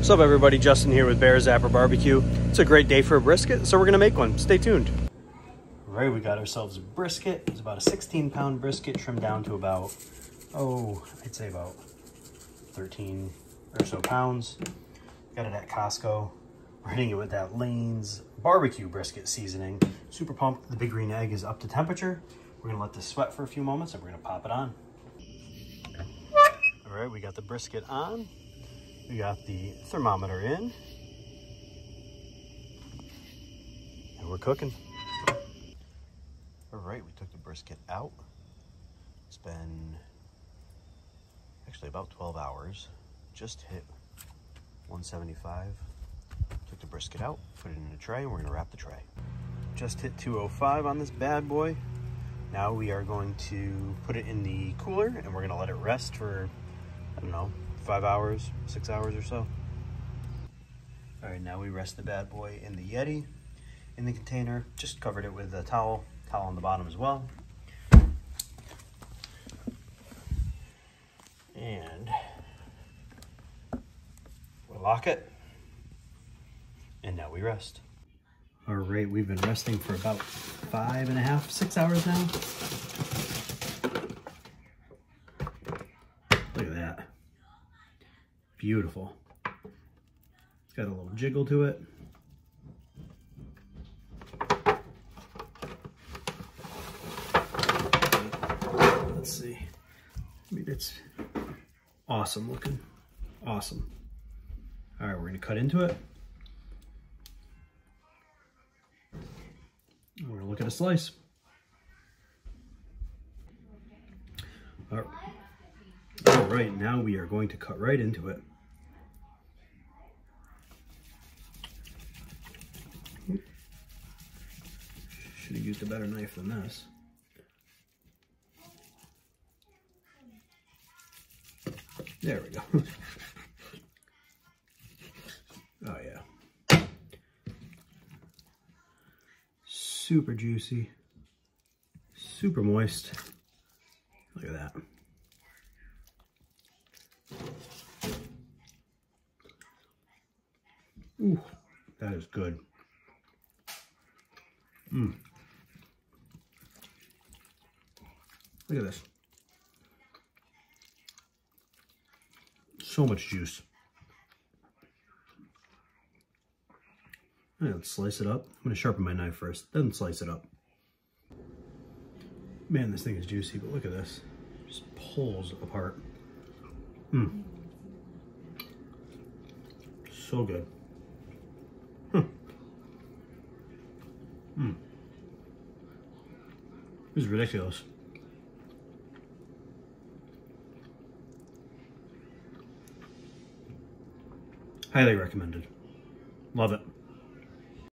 What's up everybody, Justin here with Bear Zapper Barbecue. It's a great day for a brisket, so we're gonna make one. Stay tuned. All right, we got ourselves a brisket. It's about a 16-pound brisket trimmed down to about, I'd say about 13 or so pounds. Got it at Costco. We're hitting it with that Lane's barbecue brisket seasoning. Super pumped. The big green egg is up to temperature. We're gonna let this sweat for a few moments and we're gonna pop it on. All right, we got the brisket on. We got the thermometer in. And we're cooking. All right, we took the brisket out. It's been actually about 12 hours. Just hit 175. Took the brisket out, put it in a tray, and we're gonna wrap the tray. Just hit 205 on this bad boy. Now we are going to put it in the cooler and we're gonna let it rest for, I don't know, 5 hours, 6 hours or so. All right, now we rest the bad boy in the Yeti, in the container. Just covered it with a towel on the bottom as well. And we'll lock it. And now we rest. All right, we've been resting for about 5.5, 6 hours now. Look at that. Beautiful. It's got a little jiggle to it. Let's see. I mean, it's awesome looking. Awesome. All right, we're gonna cut into it. We're gonna look at a slice. All right, now we are going to cut right into it. Should have used a better knife than this. There we go. Oh yeah. Super juicy, super moist. Look at that. Ooh, that is good. Look at this. So much juice. All right, let's slice it up. I'm gonna sharpen my knife first, then slice it up. Man, this thing is juicy, but look at this. Just pulls apart. So good. This is ridiculous. Highly recommended. Love it.